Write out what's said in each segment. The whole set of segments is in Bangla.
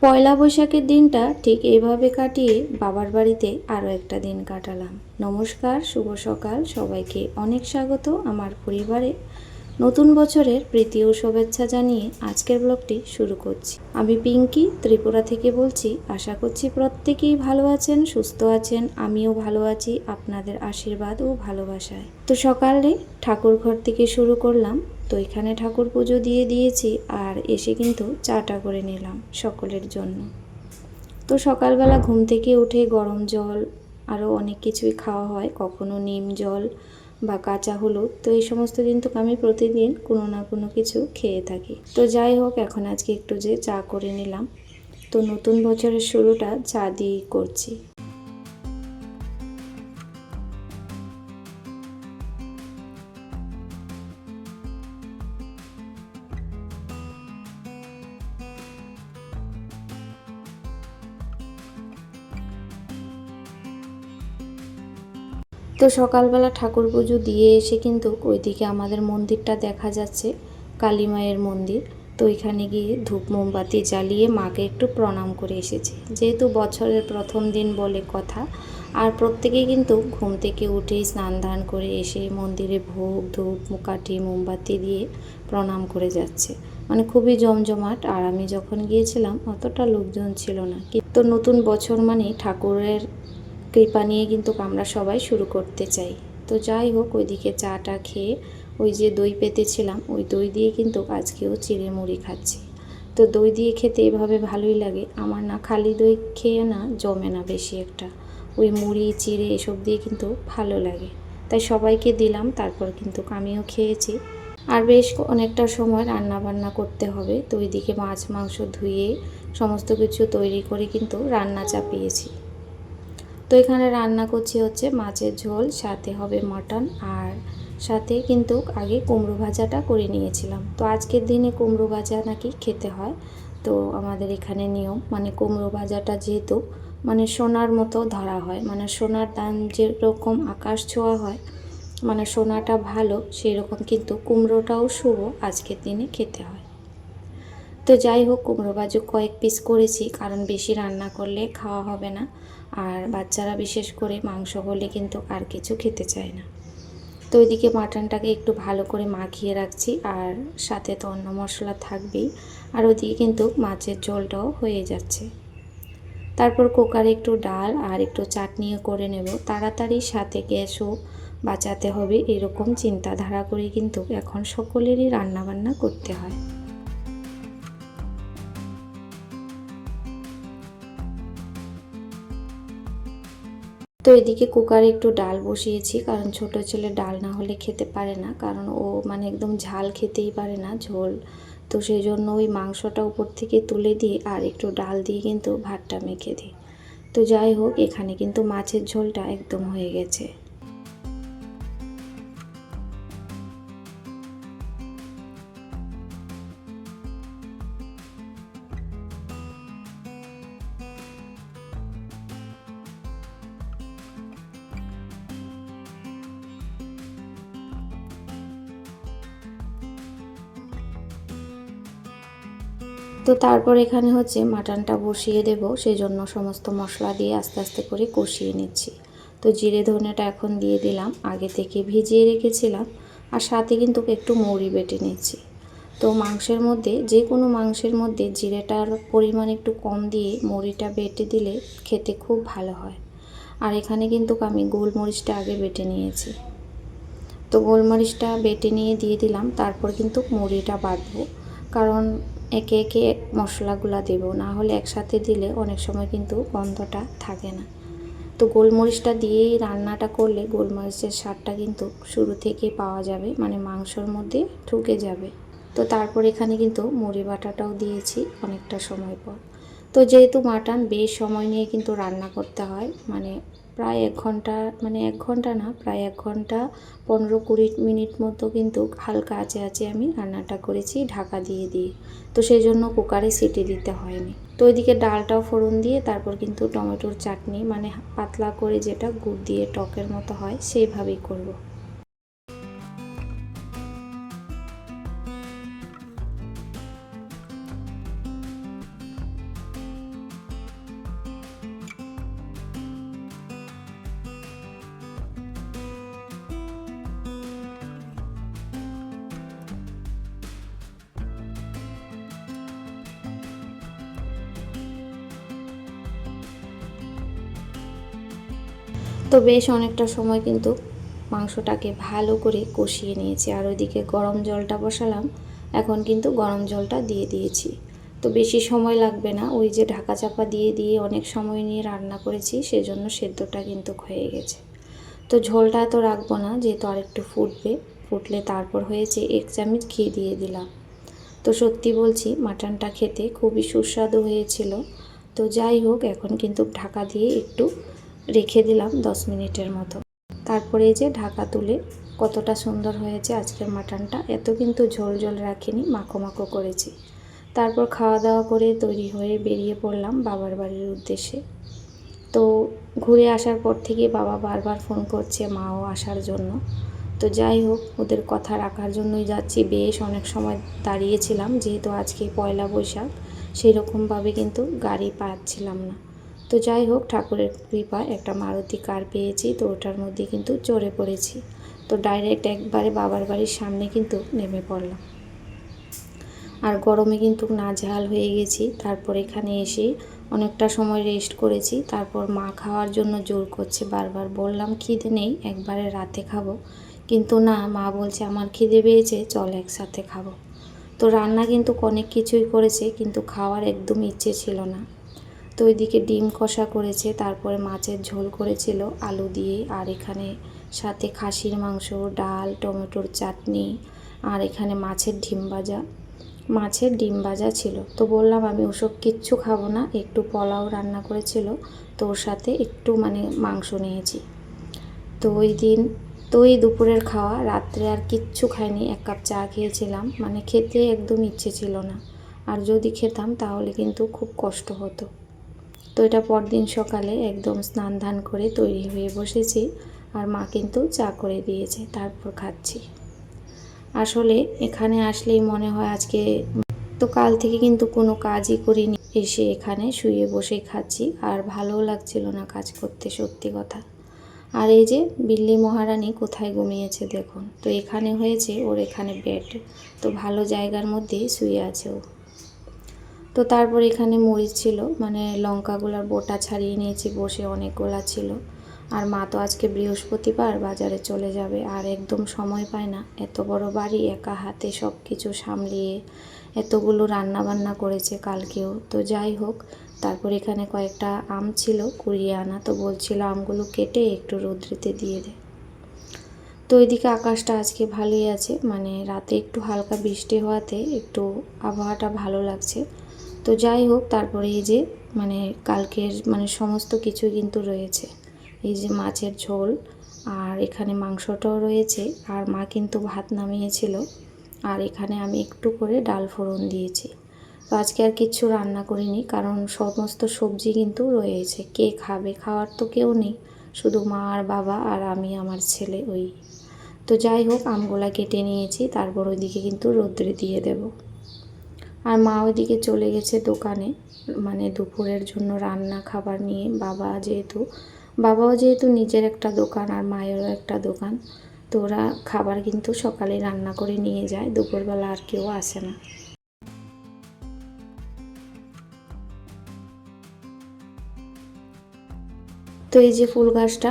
পয়লা বৈশাখের দিনটা ঠিক এইভাবে কাটিয়ে বাবার বাড়িতে আরও একটা দিন কাটালাম। নমস্কার, শুভ সকাল সবাইকে। অনেক স্বাগত আমার পরিবারে। নতুন বছরের প্রীতি ও শুভেচ্ছা জানিয়ে আজকের ব্লগটি শুরু করছি। আমি পিঙ্কি ত্রিপুরা থেকে বলছি। আশা করছি প্রত্যেকেই ভালো আছেন, সুস্থ আছেন। আমিও ভালো আছি আপনাদের আশীর্বাদ ও ভালোবাসায়। তো সকালে ঠাকুর ঘর থেকে শুরু করলাম। তো এখানে ঠাকুর পুজো দিয়ে দিয়েছি আর এসে কিন্তু চাটা করে নিলাম সকলের জন্য। তো সকালবেলা ঘুম থেকে উঠে গরম জল আরও অনেক কিছুই খাওয়া হয়, কখনো নিম জল বা কাঁচা হলুদ। তো এই সমস্ত কিন্তু আমি প্রতিদিন কোনো না কোনো কিছু খেয়ে থাকি। তো যাই হোক, এখন আজকে একটু যে চা করে নিলাম। তো নতুন বছরের শুরুটা চা দিয়েই করছি। তো সকালবেলা ঠাকুর পুজো দিয়ে এসে কিন্তু ওইদিকে আমাদের মন্দিরটা দেখা যাচ্ছে, কালী মায়ের মন্দির। তো এখানে গিয়ে ধূপ মোমবাতি জ্বালিয়ে মাকে একটু প্রণাম করে এসেছি, যেহেতু বছরের প্রথম দিন বলে কথা। আর প্রত্যেকেই কিন্তু ঘুম থেকে উঠেই স্নান ধান করে এসে মন্দিরে ভোগ ধূপ কাঠি মোমবাতি দিয়ে প্রণাম করে যাচ্ছে, মানে খুবই জমজমাট। আর আমি যখন গিয়েছিলাম অতটা লোকজন ছিল না। তো নতুন বছর মানে ঠাকুরের কৃপা নিয়ে কিন্তু আমরা সবাই শুরু করতে চাই। তো যাই হোক, ওইদিকে চাটা খেয়ে ওই যে দই পেতেছিলাম, ওই দই দিয়ে কিন্তু আজকেও চিড়ে মুড়ি খাচ্ছি। তো দই দিয়ে খেতে এভাবে ভালোই লাগে আমার। না খালি দই খেয়ে না জমে না বেশি একটা, ওই মুড়ি চিড়ে এসব দিয়ে কিন্তু ভালো লাগে। তাই সবাইকে দিলাম, তারপর কিন্তু আমিও খেয়েছি। আর বেশ অনেকটা সময় রান্না বান্না করতে হবে। তো ওইদিকে মাছ মাংস ধুয়ে সমস্ত কিছু তৈরি করে কিন্তু রান্না চাপিয়েছি। তো এখানে রান্না করছি হচ্ছে মাছের ঝোল, সাথে হবে মাটন, আর সাথে কিন্তু আগে কুমড়ো ভাজাটা করে নিয়েছিলাম। তো আজকের দিনে কুমড়ো ভাজা নাকি খেতে হয়। তো আমাদের এখানে নিয়ম, মানে কুমড়ো ভাজাটা যেহেতু মানে সোনার মতো ধরা হয়, মানে সোনার দাম যেরকম আকাশ ছোঁয়া হয়, মানে সোনাটা ভালো, সেই রকম কিন্তু কুমড়োটাও শুভ আজকের দিনে খেতে হয়। তো যাই হোক, কুমড়ো ভাজা কয়েক পিস করেছি, কারণ বেশি রান্না করলে খাওয়া হবে না। আর বাচ্চারা বিশেষ করে মাংস হলে কিন্তু আর কিছু খেতে চায় না। তো ওইদিকে মাটনটাকে একটু ভালো করে মাখিয়ে রাখছি, আর সাথে তো অন্য মশলা থাকবেই। আর ওইদিকে কিন্তু মাছের ঝোলটাও হয়ে যাচ্ছে। তারপর কুকারে একটু ডাল আর একটু চাটনিও করে নেব, তাড়াতাড়ি সাথে গ্যাসও বাঁচাতে হবে, এরকম চিন্তাধারা করে কিন্তু এখন সকলেরই রান্নাবান্না করতে হয়। তো এদিকে কুকারে একটু ডাল বসিয়েছি, কারণ ছোট ছেলে ডাল না হলে খেতে পারে না, কারণ ও মানে একদম ঝাল খেতেই পারে না, ঝোল। তো সেই জন্য ওই মাংসটা উপর থেকে তুলে দিয়ে আর একটু ডাল দিয়ে কিন্তু ভাতটা মেখে দিই। তো যাই হোক, এখানে কিন্তু মাছের ঝোলটা একদম হয়ে গেছে। তো তারপর এখানে হচ্ছে মাটনটা বসিয়ে দেব, সেই জন্য সমস্ত মশলা দিয়ে আস্তে আস্তে করে কষিয়ে নিচ্ছি। তো জিরে ধনেটা এখন দিয়ে দিলাম, আগে থেকে ভিজিয়ে রেখেছিলাম। আর সাথে কিন্তু একটু মৌরি বেটে নিচ্ছি। তো মাংসের মধ্যে, যে কোনো মাংসের মধ্যে জিরেটার পরিমাণ একটু কম দিয়ে মৌরিটা বেটে দিলে খেতে খুব ভালো হয়। আর এখানে কিন্তু আমি গোলমরিচটা আগে বেটে নিয়েছি। তো গোলমরিচটা বেটে নিয়ে দিয়ে দিলাম, তারপর কিন্তু মুড়িটা বাটবো, কারণ একে একে মশলাগুলো দেব, না হলে একসাথে দিলে অনেক সময় কিন্তু গন্ধটা থাকে না। তো গোলমরিচটা দিয়েই রান্নাটা করলে গোলমরিচের স্বাদটা কিন্তু শুরু থেকে পাওয়া যাবে, মানে মাংসর মধ্যে ঢুকে যাবে। তো তারপর এখানে কিন্তু মুড়ি বাটাটাও দিয়েছি অনেকটা সময় পর। তো যেহেতু মাটন বেশ সময় নিয়ে কিন্তু রান্না করতে হয়, মানে প্রায় 1 ঘন্টা, মানে 1 ঘন্টা না, প্রায় 1 ঘন্টা 15-20 মিনিট মতো কিন্তু হালকা আঁচে আমি রান্নাটা করেছি ঢাকা দিয়ে দিয়ে। তো সেই জন্য কুকারে সিটি দিতে হয়নি। তো ওইদিকে ডালটাও ফোড়ন দিয়ে তারপর কিন্তু টমেটোর চাটনি, মানে পাতলা করে যেটা গুড় দিয়ে টকের মতো হয়, সেইভাবেই করব। তো বেশ অনেকটা সময় কিন্তু মাংসটাকে ভালো করে কষিয়ে নিয়েছি। আর ওইদিকে গরম জলটা বসালাম, এখন কিন্তু গরম জলটা দিয়ে দিয়েছি। তো বেশি সময় লাগবে না, ওই যে ঢাকা চাপা দিয়ে দিয়ে অনেক সময় নিয়ে রান্না করেছি, সেজন্য সেদ্ধটা কিন্তু হয়ে গেছে। তো ঝোলটা তো রাখবো না, যেহেতু আর একটু ফুটবে, ফুটলে তারপর হয়েছে 1 চামচ ঘি দিয়ে দিলাম। তো সত্যি বলছি মাটনটা খেতে খুবই সুস্বাদু হয়েছিল। তো যাই হোক, এখন কিন্তু ঢাকা দিয়ে একটু রেখে দিলাম 10 মিনিটের মতো। তারপরে এই যে ঢাকা তুলে কতটা সুন্দর হয়েছে আজকের মাটনটা। এত কিন্তু ঝোল ঝোল রাখিনি, মাখো মাখো করেছি। তারপর খাওয়া দাওয়া করে তৈরি হয়ে বেরিয়ে পড়লাম বাবার বাড়ির উদ্দেশ্যে। তো ঘুরে আসার পর থেকে বাবা বারবার ফোন করছে মাও আসার জন্য। তো যাই হোক, ওদের কথা রাখার জন্যই যাচ্ছি। বেশ অনেক সময় দাঁড়িয়েছিলাম, যেহেতু আজকে পয়লা বৈশাখ, সেই রকমভাবে কিন্তু গাড়ি পাচ্ছিলাম না। তো যাই হোক, ঠাকুরের কৃপায় একটা মারুতি কার পেয়েছি, তো ওটার মধ্যে কিন্তু চড়ে পড়েছি। তো ডাইরেক্ট একবারে বাবার বাড়ির সামনে কিন্তু নেমে পড়লাম। আর গরমে কিন্তু নাজেহাল হয়ে গেছি। তারপর এখানে এসে অনেকটা সময় রেস্ট করেছি। তারপর মা খাওয়ার জন্য জোর করছে, বারবার বললাম খিদে নেই, একবারে রাতে খাবো, কিন্তু না, মা বলছে আমার খিদে পেয়েছে, চল একসাথে খাবো। তো রান্না কিন্তু অনেক কিছুই করেছে, কিন্তু খাওয়ার একদম ইচ্ছে ছিল না। তো ওইদিকে ডিম কষা করেছে, তারপরে মাছের ঝোল করেছিল আলু দিয়ে, আর এখানে সাথে খাসির মাংস, ডাল, টমেটোর চাটনি, আর এখানে মাছের ডিম ভাজা ছিল। তো বললাম আমি ওসব কিচ্ছু খাবো না, একটু পোলাও রান্না করেছিল, তো ওর সাথে একটু মাংস নিয়েছি। তো ওই দুপুরের খাওয়া, রাত্রে আর কিচ্ছু খাইনি, 1 কাপ চা খেয়েছিলাম, খেতে একদম ইচ্ছে ছিল না। আর যদি খেতাম তাহলে কিন্তু খুব কষ্ট হতো। তো এটা পরদিন সকালে একদম স্নান ধান করে তৈরি হয়ে বসেছি, আর মা কিন্তু চা করে দিয়েছে, তারপর খাচ্ছি। আসলে এখানে আসলেই মনে হয় আজকে, তো কাল থেকে কিন্তু কোনো কাজই করিনি, এসে এখানে শুয়ে বসে খাচ্ছি, আর ভালোও লাগছিল না কাজ করতে, সত্যি কথা। আর এই যে বিল্লি মহারানী কোথায় ঘুমিয়েছে দেখুন। তো এখানে হয়েছে ওর এখানে বেড, তো ভালো জায়গার মধ্যেই শুয়ে আছে ও। তো তারপর এখানে মরিচ ছিল, লঙ্কাগুলোর বোটা ছাড়িয়ে নিয়েছি, বসে অনেকগুলা ছিল। আর মা তো আজকে বৃহস্পতিবার বাজারে চলে যাবে, আর একদম সময় পায় না। এত বড় বাড়ি, একা হাতে সব কিছু সামলিয়ে এতগুলো রান্না বান্না করেছে কালকেও। তো যাই হোক, তারপর এখানে কয়েকটা আম ছিল কুড়িয়ে আনা, তো বলছিল আমগুলো কেটে একটু রোদ্রেতে দিয়ে দে। তো ওইদিকে আকাশটা আজকে ভালোই আছে, রাতে একটু হালকা বৃষ্টি হওয়াতে একটু আবহাওয়াটা ভালো লাগছে। তো যাই হোক, তারপরে এই যে কালকের সমস্ত কিছু কিন্তু রয়েছে, এই যে মাছের ঝোল, আর এখানে মাংসটাও রয়েছে, আর মা কিন্তু ভাত নামিয়েছিল, আর এখানে আমি একটু করে ডাল ফোড়ন দিয়েছি। তো আজকে আর কিচ্ছু রান্না করিনি, কারণ সমস্ত সবজি কিন্তু রয়েছে। কে খাবে, খাওয়ার তো কেউ নেই, শুধু মা আর বাবা আর আমি, আমার ছেলে ওই। তো যাই হোক, আমগুলা কেটে নিয়েছি, তারপর ওইদিকে কিন্তু রোদ্রে দিয়ে দেব। আর মা ওইদিকে চলে গেছে দোকানে, দুপুরের জন্য রান্না খাবার নিয়ে। বাবাও যেহেতু নিজের একটা দোকান, আর মায়েরও একটা দোকান, তো ওরা খাবার কিন্তু সকালে রান্না করে নিয়ে যায়, দুপুরবেলা আর কেউ আসে না। তো এই যে ফুল গাছটা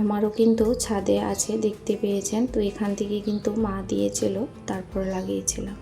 আমারও কিন্তু ছাদে আছে, দেখতে পেয়েছেন। তো এখান থেকে কিন্তু মা দিয়েছিল, তারপর লাগিয়েছিলাম।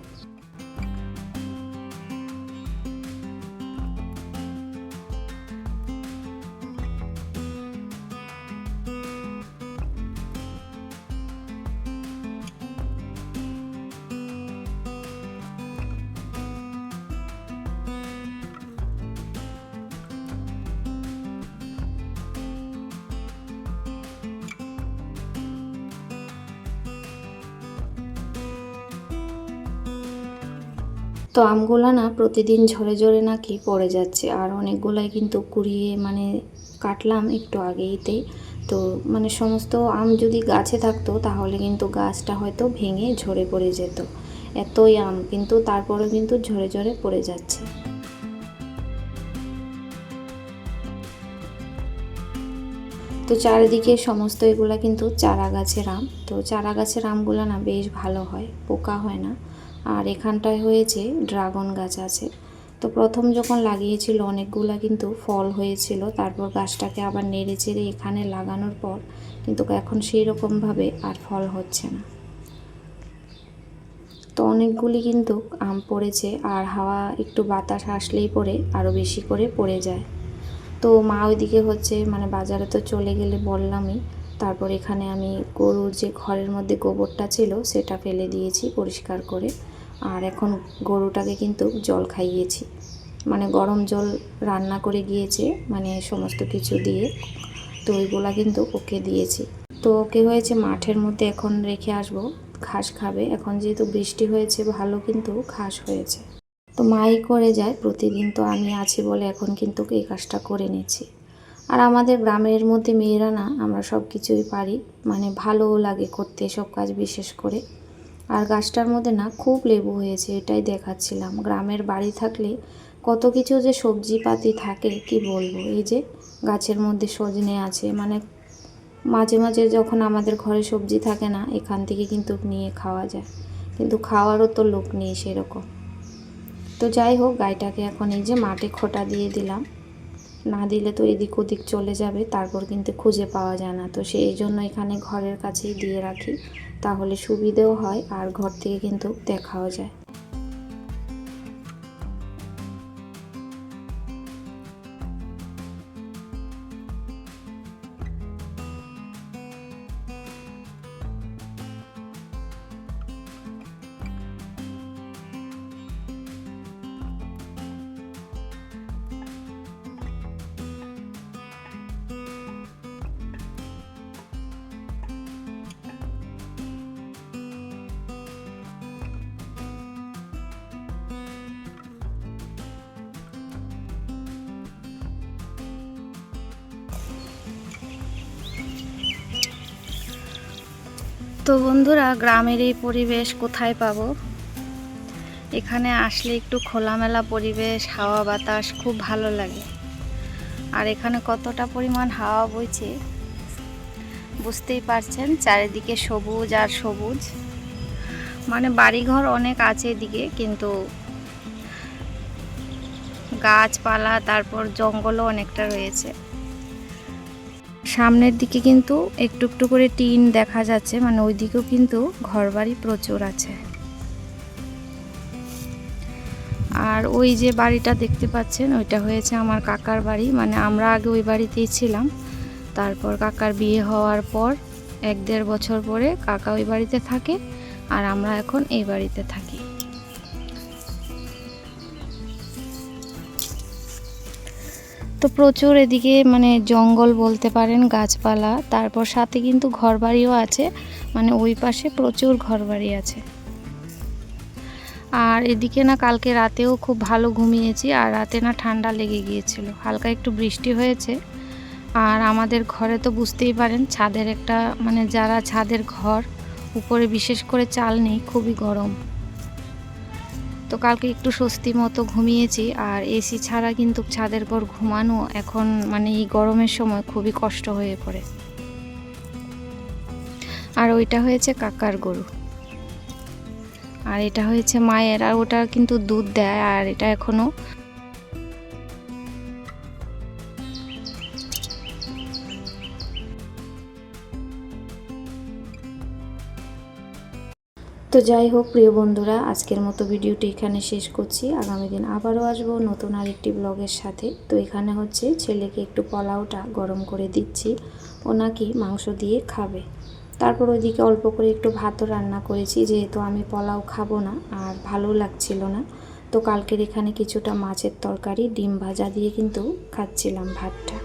তো আমগুলো না প্রতিদিন ঝরে ঝরে নাকি পড়ে যাচ্ছে, আর অনেকগুলাই কিন্তু কুড়িয়ে কাটলাম একটু আগেইতেই। তো সমস্ত আম যদি গাছে থাকতো তাহলে কিন্তু গাছটা হয়তো ভেঙে ঝরে পড়ে যেত, এতই আম, কিন্তু তারপরে কিন্তু ঝরে ঝরে পড়ে যাচ্ছে। তো চারিদিকে সমস্ত এগুলা কিন্তু চারা গাছের আম। তো চারা গাছের আমগুলো না বেশ ভালো হয়, পোকা হয় না। আর এখানটায় হয়েছে ড্রাগন গাছ আছে, তো প্রথম যখন লাগিয়েছিল অনেকগুলা কিন্তু ফল হয়েছিল, তারপর গাছটাকে আবার নেড়ে চেড়ে এখানে লাগানোর পর কিন্তু এখন সেই রকমভাবে আর ফল হচ্ছে না। তো অনেকগুলি কিন্তু আম পড়েছে, আর হাওয়া একটু বাতাস আসলেই পরে আরও বেশি করে পড়ে যায়। তো মা ওইদিকে হচ্ছে মানে বাজারে তো চলে গেলে বললামই। তারপর এখানে আমি গরুর যে ঘরের মধ্যে গোবরটা ছিল সেটা ফেলে দিয়েছি পরিষ্কার করে, আর এখন গরুটাকে কিন্তু জল খাইয়েছি, মানে গরম জল রান্না করে গিয়েছে মানে সমস্ত কিছু দিয়ে, তো ওইগুলা কিন্তু ওকে দিয়েছি। তো ওকে হয়েছে মাঠের মধ্যে এখন রেখে আসবো, ঘাস খাবে। এখন যেহেতু বৃষ্টি হয়েছে ভালো কিন্তু ঘাস হয়েছে, তো মাই করে যায় প্রতিদিন, তো আমি আছি বলে এখন কিন্তু এই কাজটা করে নিচ্ছি। আর আমাদের গ্রামের মধ্যে মেয়েরা না আমরা সব কিছুই পারি, মানে ভালোও লাগে করতে সব কাজ বিশেষ করে। আর গাছটার মধ্যে না খুব লেবু হয়েছে, এটাই দেখাচ্ছিলাম। গ্রামের বাড়ি থাকলে কত কিছু যে সবজিপাতি থাকে কি বলবো। এই যে গাছের মধ্যে সজনে আছে, মানে মাঝে মাঝে যখন আমাদের ঘরে সবজি থাকে না এখান থেকে কিন্তু নিয়ে খাওয়া যায়, কিন্তু খাওয়ারও তো লোক নেই সেরকম। তো যাই হোক, গাইটাকে এখন এই যে মাঠে খোঁটা দিয়ে দিলাম, না দিলে তো এদিক ওদিক চলে যাবে, তারপর কিন্তু খুঁজে পাওয়া যায় না। তো সেই জন্য এখানে ঘরের কাছেই দিয়ে রাখি, তাহলে সুবিধেও হয় আর ঘর থেকে কিন্তু দেখাও যায়। তো বন্ধুরা, গ্রামের এই পরিবেশ কোথায় পাবো? এখানে আসলে একটু খোলামেলা পরিবেশ, হাওয়া বাতাস খুব ভালো লাগে। আর এখানে কতটা পরিমাণ হাওয়া বইছে বুঝতেই পারছেন, চারিদিকে সবুজ আর সবুজ, মানে বাড়িঘর অনেক আছে এদিকে, কিন্তু গাছপালা তারপর জঙ্গলও অনেকটা রয়েছে। সামনের দিকে কিন্তু একটু একটু করে টিন দেখা যাচ্ছে, মানে ওই দিকেও কিন্তু ঘরবাড়ি প্রচুর আছে। আর ওই যে বাড়িটা দেখতে পাচ্ছেন ওইটা হয়েছে আমার কাকার বাড়ি, মানে আমরা আগে ওই বাড়িতেই ছিলাম। তারপর কাকার বিয়ে হওয়ার পর 1-1.5 বছর পরে কাকা ওই বাড়িতে থাকে, আর আমরা এখন এই বাড়িতে থাকি। তো প্রচুর এদিকে মানে জঙ্গল বলতে পারেন, গাছপালা, তারপর সাথে কিন্তু ঘরবাড়িও আছে, মানে ওই পাশে প্রচুর ঘরবাড়ি আছে। আর এদিকে না কালকে রাতেও খুব ভালো ঘুমিয়েছি, আর রাতে না ঠান্ডা লেগে গিয়েছিল, হালকা একটু বৃষ্টি হয়েছে। আর আমাদের ঘরে তো বুঝতেই পারেন ছাদের একটা মানে যারা ছাদের ঘর উপরে বিশেষ করে চাল নেই, খুবই গরম। তো কালকে একটু স্বস্তি মতো ঘুমিয়েছি, আর এসি ছাড়া কিন্তু ছাদের ঘর ঘুমানো এখন মানে এই গরমের সময় খুবই কষ্ট হয়ে পড়ে। আর ওইটা হয়েছে কাকার গরু, আর এটা হয়েছে মায়ের, আর ওটা কিন্তু দুধ দেয়, আর এটা এখনো তো যাই হোক প্রিয় বন্ধুরা, আজকের মতো ভিডিওটি এখানে শেষ করছি। আগামী দিন আবারও আসবো নতুন আরেকটি ব্লগের সাথে। তো এখানে হচ্ছে ছেলেকে একটু পোলাওটা গরম করে দিচ্ছি, ও নাকি মাংস দিয়ে খাবে। তারপর ওইদিকে অল্প করে একটু ভাতও রান্না করেছি, যেহেতু আমি পোলাও খাবো না আর ভালো লাগছিল না। তো কালকের এখানে কিছুটা মাছের তরকারি ডিম ভাজা দিয়ে কিন্তু খাচ্ছিলাম ভাতটা।